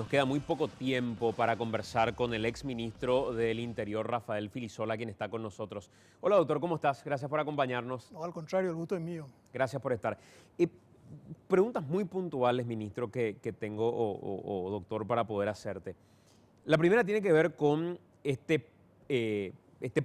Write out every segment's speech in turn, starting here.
Nos queda muy poco tiempo para conversar con el exministro del Interior, Rafael Filisola, quien está con nosotros. Hola, doctor, ¿cómo estás? Gracias por acompañarnos. No, al contrario, el gusto es mío. Gracias por estar. Preguntas muy puntuales, ministro, que tengo, o doctor, para poder hacerte. La primera tiene que ver con este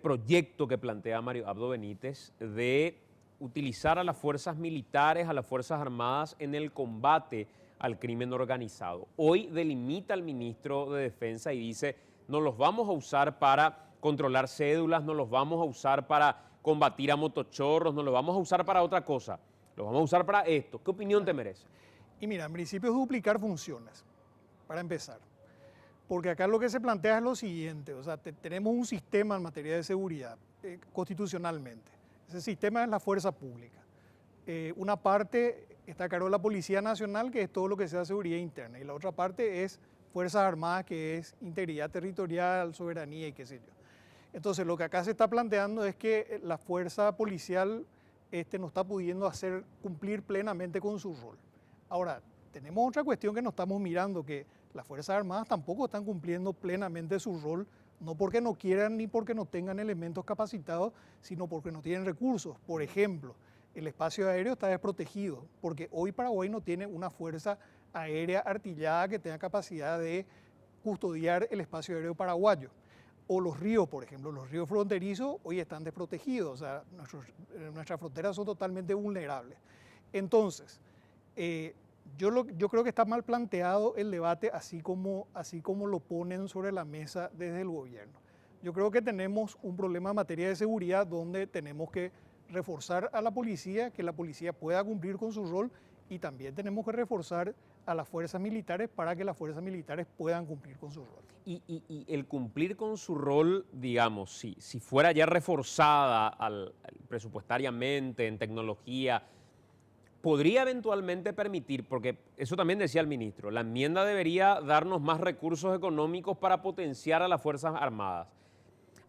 proyecto que plantea Mario Abdo Benítez de utilizar a las fuerzas militares, a las fuerzas armadas en el combate al crimen organizado. Hoy delimita al ministro de Defensa y dice, no los vamos a usar para controlar cédulas, no los vamos a usar para combatir a motochorros, no los vamos a usar para otra cosa, los vamos a usar para esto. ¿Qué opinión te merece? Y mira, en principio es duplicar funciones, para empezar. Porque acá lo que se plantea es lo siguiente, o sea, tenemos un sistema en materia de seguridad, constitucionalmente. Ese sistema es la fuerza pública. Una parte está a cargo de la Policía Nacional, que es todo lo que sea seguridad interna, y la otra parte es Fuerzas Armadas, que es integridad territorial, soberanía y qué sé yo. Entonces, lo que acá se está planteando es que la fuerza policial no está pudiendo cumplir plenamente con su rol. Ahora, tenemos otra cuestión que no estamos mirando, que las Fuerzas Armadas tampoco están cumpliendo plenamente su rol, no porque no quieran ni porque no tengan elementos capacitados, sino porque no tienen recursos. Por ejemplo, el espacio aéreo está desprotegido, porque hoy Paraguay no tiene una fuerza aérea artillada que tenga capacidad de custodiar el espacio aéreo paraguayo. O los ríos, por ejemplo, los ríos fronterizos hoy están desprotegidos, o sea, nuestras fronteras son totalmente vulnerables. Entonces, yo creo que está mal planteado el debate así como lo ponen sobre la mesa desde el gobierno. Yo creo que tenemos un problema en materia de seguridad donde tenemos que reforzar a la policía, que la policía pueda cumplir con su rol, y también tenemos que reforzar a las fuerzas militares para que las fuerzas militares puedan cumplir con su rol. Y el cumplir con su rol, digamos, si fuera ya reforzada presupuestariamente, en tecnología, podría eventualmente permitir, porque eso también decía el ministro, la enmienda debería darnos más recursos económicos para potenciar a las Fuerzas Armadas.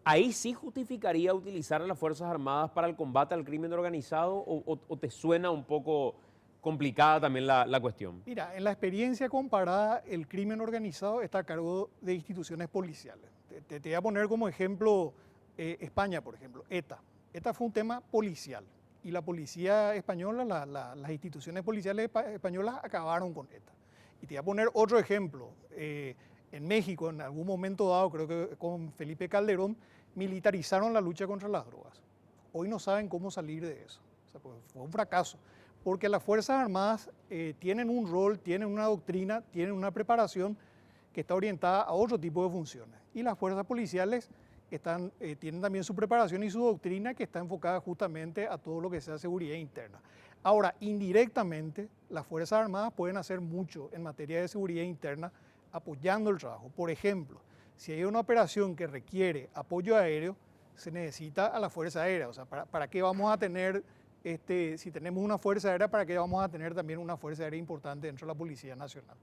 ¿Ahí sí justificaría utilizar a las Fuerzas Armadas para el combate al crimen organizado o te suena un poco complicada también la cuestión? Mira, en la experiencia comparada, el crimen organizado está a cargo de instituciones policiales. Te voy a poner como ejemplo España, por ejemplo, ETA. ETA fue un tema policial y la policía española, las instituciones policiales españolas acabaron con ETA. Y te voy a poner otro ejemplo. En México, en algún momento dado, creo que con Felipe Calderón, militarizaron la lucha contra las drogas. Hoy no saben cómo salir de eso. O sea, pues fue un fracaso. Porque las Fuerzas Armadas tienen un rol, tienen una doctrina, tienen una preparación que está orientada a otro tipo de funciones. Y las fuerzas policiales tienen también su preparación y su doctrina que está enfocada justamente a todo lo que sea seguridad interna. Ahora, indirectamente, las Fuerzas Armadas pueden hacer mucho en materia de seguridad interna apoyando el trabajo. Por ejemplo, si hay una operación que requiere apoyo aéreo, se necesita a la Fuerza Aérea. O sea, ¿para qué vamos a tener... si tenemos una fuerza aérea, ¿para qué vamos a tener también una fuerza aérea importante dentro de la Policía Nacional?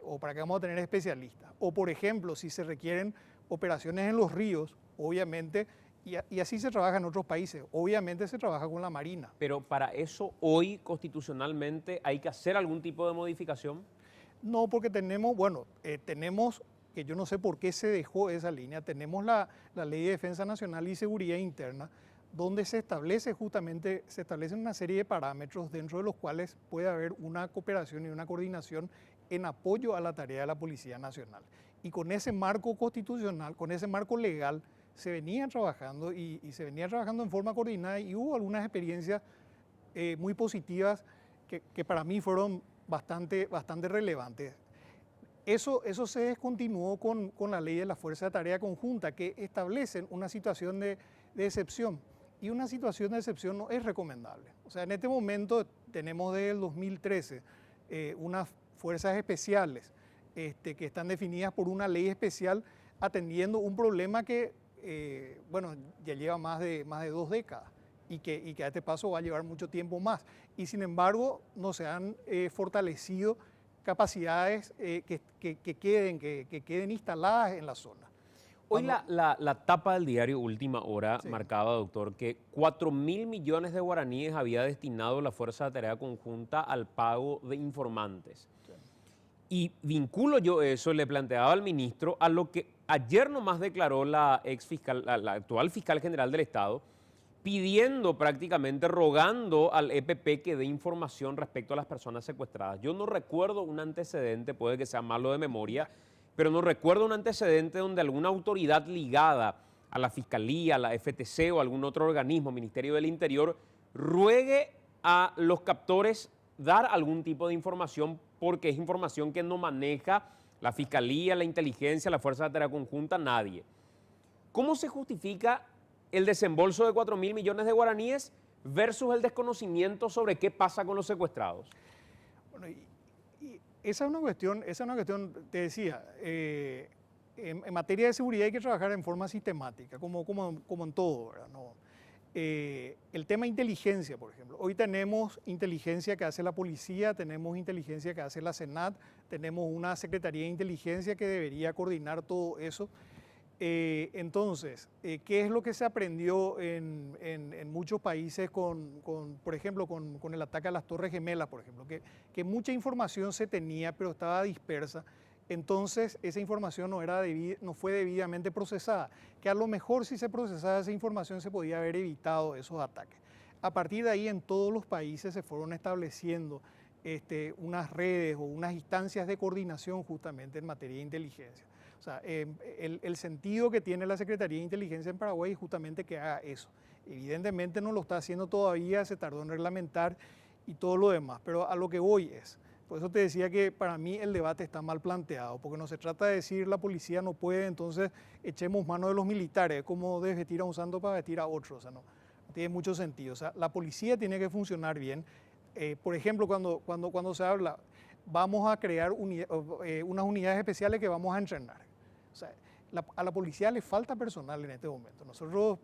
¿O para qué vamos a tener especialistas? O, por ejemplo, si se requieren operaciones en los ríos, obviamente, y así se trabaja en otros países, obviamente se trabaja con la Marina. Pero para eso hoy constitucionalmente hay que hacer algún tipo de modificación. No, porque tenemos, que yo no sé por qué se dejó esa línea, tenemos la Ley de Defensa Nacional y Seguridad Interna, donde se establecen una serie de parámetros dentro de los cuales puede haber una cooperación y una coordinación en apoyo a la tarea de la Policía Nacional. Y con ese marco constitucional, con ese marco legal, se venía trabajando y se venía trabajando en forma coordinada y hubo algunas experiencias muy positivas que para mí fueron bastante relevantes. Eso se descontinuó con la ley de la Fuerza de Tarea Conjunta, que establecen una situación de excepción. Y una situación de excepción no es recomendable. O sea, en este momento tenemos desde el 2013 unas fuerzas especiales que están definidas por una ley especial atendiendo un problema que, ya lleva más de 2 décadas y que a este paso va a llevar mucho tiempo más. Y sin embargo, no se han fortalecido capacidades que queden instaladas en la zona. Hoy la tapa del diario Última Hora Sí. marcaba, doctor, que 4.000 millones de guaraníes había destinado la Fuerza de Tarea Conjunta al pago de informantes. Sí. Y vinculo yo eso, le planteaba al ministro, a lo que ayer nomás declaró la ex fiscal, la actual fiscal general del Estado, pidiendo prácticamente, rogando al EPP que dé información respecto a las personas secuestradas. Yo no recuerdo un antecedente, puede que sea malo de memoria, pero no recuerdo un antecedente donde alguna autoridad ligada a la Fiscalía, a la FTC o algún otro organismo, Ministerio del Interior, ruegue a los captores dar algún tipo de información porque es información que no maneja la Fiscalía, la Inteligencia, la Fuerza de Tarea Conjunta, nadie. ¿Cómo se justifica el desembolso de 4.000 millones de guaraníes versus el desconocimiento sobre qué pasa con los secuestrados? Bueno, y esa es una cuestión, te decía, en materia de seguridad hay que trabajar en forma sistemática, como en todo, ¿verdad? No, el tema inteligencia, por ejemplo. Hoy tenemos inteligencia que hace la policía, tenemos inteligencia que hace la Senat, tenemos una Secretaría de Inteligencia que debería coordinar todo eso. Entonces, ¿qué es lo que se aprendió en muchos países por ejemplo, con el ataque a las Torres Gemelas, por ejemplo? Que mucha información se tenía, pero estaba dispersa. Entonces, esa información no fue debidamente procesada, que a lo mejor si se procesaba esa información se podía haber evitado esos ataques. A partir de ahí, en todos los países se fueron estableciendo unas redes o unas instancias de coordinación justamente en materia de inteligencia. O sea, el sentido que tiene la Secretaría de Inteligencia en Paraguay es justamente que haga eso. Evidentemente no lo está haciendo todavía, se tardó en reglamentar y todo lo demás, pero a lo que voy es, por eso te decía que para mí el debate está mal planteado, porque no se trata de decir la policía no puede, entonces echemos mano de los militares, como desvestir a un santo para vestir a otro, o sea, no tiene mucho sentido. O sea, la policía tiene que funcionar bien. Por ejemplo, cuando se habla, vamos a crear unas unidades especiales que vamos a entrenar. O sea, a la policía le falta personal en este momento. Nosotros,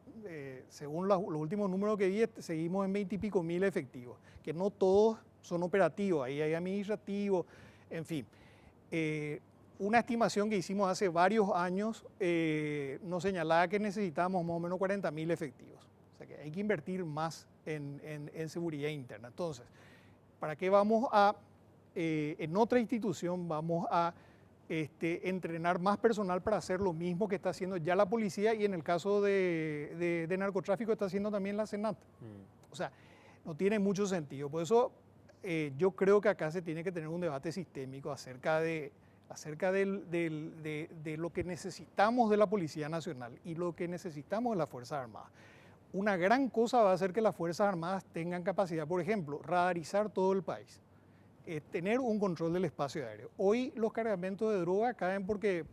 según los últimos números que vi, seguimos en 20 y pico mil efectivos, que no todos son operativos, ahí hay administrativos, en fin. Una estimación que hicimos hace varios años nos señalaba que necesitábamos más o menos 40.000 efectivos. O sea que hay que invertir más en seguridad interna. Entonces, ¿para qué vamos a, en otra institución, vamos a entrenar más personal para hacer lo mismo que está haciendo ya la policía y en el caso de narcotráfico está haciendo también la Senat? O sea, no tiene mucho sentido. Por eso yo creo que acá se tiene que tener un debate sistémico acerca de lo que necesitamos de la Policía Nacional y lo que necesitamos de las Fuerzas Armadas. Una gran cosa va a ser que las Fuerzas Armadas tengan capacidad, por ejemplo, radarizar todo el país, tener un control del espacio aéreo. Hoy los cargamentos de droga caen porque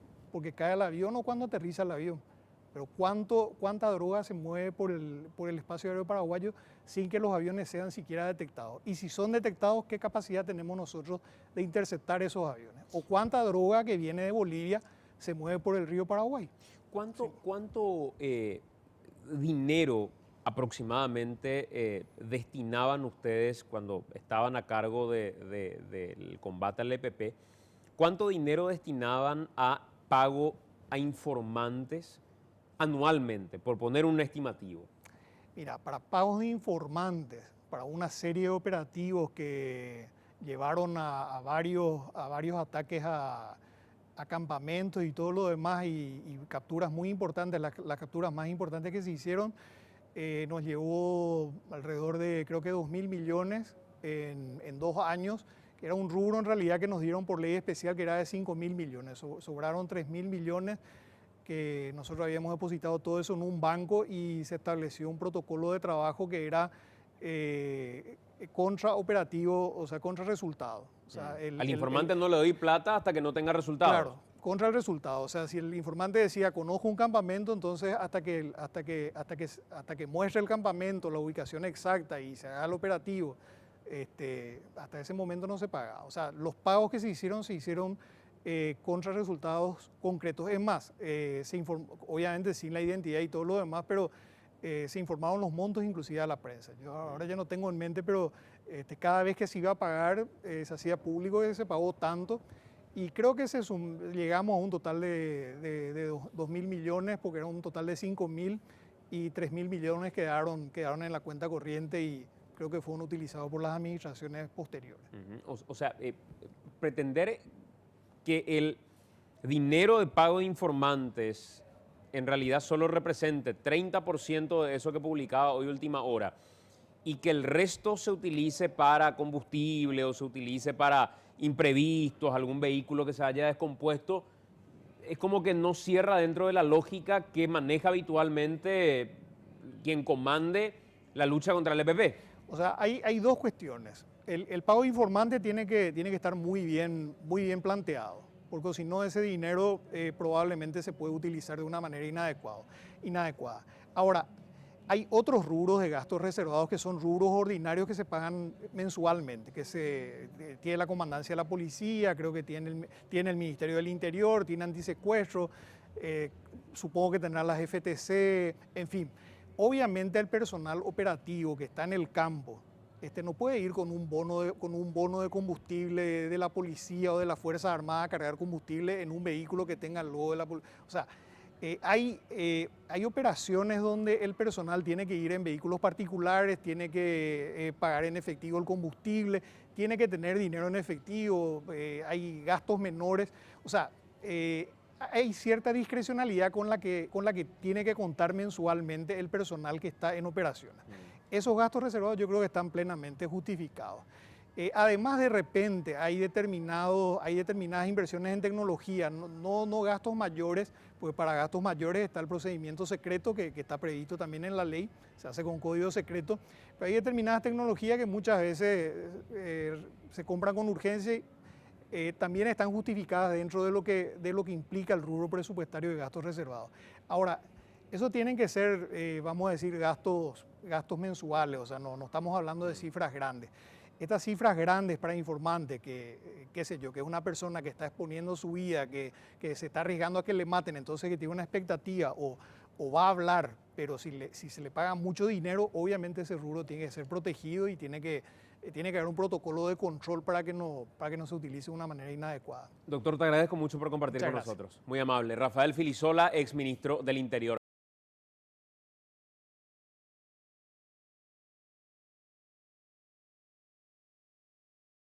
cae el avión o cuando aterriza el avión. Pero ¿cuánta droga se mueve por el espacio aéreo paraguayo sin que los aviones sean siquiera detectados? Y si son detectados, ¿qué capacidad tenemos nosotros de interceptar esos aviones? ¿O cuánta droga que viene de Bolivia se mueve por el río Paraguay? ¿Cuánto dinero aproximadamente destinaban ustedes cuando estaban a cargo del combate al EPP? ¿Cuánto dinero destinaban a pago a informantes anualmente, por poner un estimativo? Mira, para pagos de informantes, para una serie de operativos que llevaron a varios ataques a campamentos y todo lo demás y capturas muy importantes, las capturas más importantes que se hicieron, nos llevó alrededor de creo que 2.000 millones en 2 años, que era un rubro en realidad que nos dieron por ley especial que era de 5.000 millones, sobraron 3.000 millones que nosotros habíamos depositado todo eso en un banco y se estableció un protocolo de trabajo que era contraoperativo, o sea, contra resultado. O sea, al informante no le doy plata hasta que no tenga resultados. Claro, contra el resultado. O sea, si el informante decía conozco un campamento, entonces hasta que muestre el campamento, la ubicación exacta y se haga el operativo, hasta ese momento no se paga. O sea, los pagos que se hicieron contra resultados concretos. Es más, se informó, obviamente sin la identidad y todo lo demás, pero se informaron los montos inclusive a la prensa. Yo ahora ya no tengo en mente, pero cada vez que se iba a pagar se hacía público que se pagó tanto y creo que llegamos a un total de 2.000 millones porque era un total de 5.000 y 3.000 millones quedaron en la cuenta corriente y creo que fueron utilizados por las administraciones posteriores. O sea, pretender que el dinero de pago de informantes en realidad solo represente 30% de eso que publicaba hoy Última Hora y que el resto se utilice para combustible o se utilice para imprevistos, algún vehículo que se haya descompuesto, es como que no cierra dentro de la lógica que maneja habitualmente quien comande la lucha contra el EPP. O sea, hay dos cuestiones. El pago de informante tiene que estar muy bien planteado, porque si no ese dinero probablemente se puede utilizar de una manera inadecuada. Ahora, hay otros rubros de gastos reservados que son rubros ordinarios que se pagan mensualmente, tiene la comandancia de la policía, creo que tiene el Ministerio del Interior, tiene antisecuestro, supongo que tendrá las FTC, en fin. Obviamente el personal operativo que está en el campo no puede ir con un bono de combustible de la policía o de las Fuerzas Armadas a cargar combustible en un vehículo que tenga el logo de la policía. O sea, hay operaciones donde el personal tiene que ir en vehículos particulares, tiene que pagar en efectivo el combustible, tiene que tener dinero en efectivo, hay gastos menores. O sea, hay cierta discrecionalidad con la que tiene que contar mensualmente el personal que está en operaciones. Esos gastos reservados yo creo que están plenamente justificados. Además, de repente hay determinadas inversiones en tecnología, no gastos mayores, pues para gastos mayores está el procedimiento secreto que está previsto también en la ley, se hace con código secreto, pero hay determinadas tecnologías que muchas veces se compran con urgencia y también están justificadas dentro de lo que implica el rubro presupuestario de gastos reservados. Ahora, eso tienen que ser, vamos a decir, gastos mensuales, o sea, no estamos hablando de cifras grandes. Estas cifras grandes para informante, qué sé yo, que es una persona que está exponiendo su vida, que se está arriesgando a que le maten, entonces que tiene una expectativa o va a hablar, pero si se le paga mucho dinero, obviamente ese rubro tiene que ser protegido y tiene que haber un protocolo de control para que no se utilice de una manera inadecuada. Doctor, te agradezco mucho por compartir con nosotros. Muy amable. Rafael Filisola, exministro del Interior.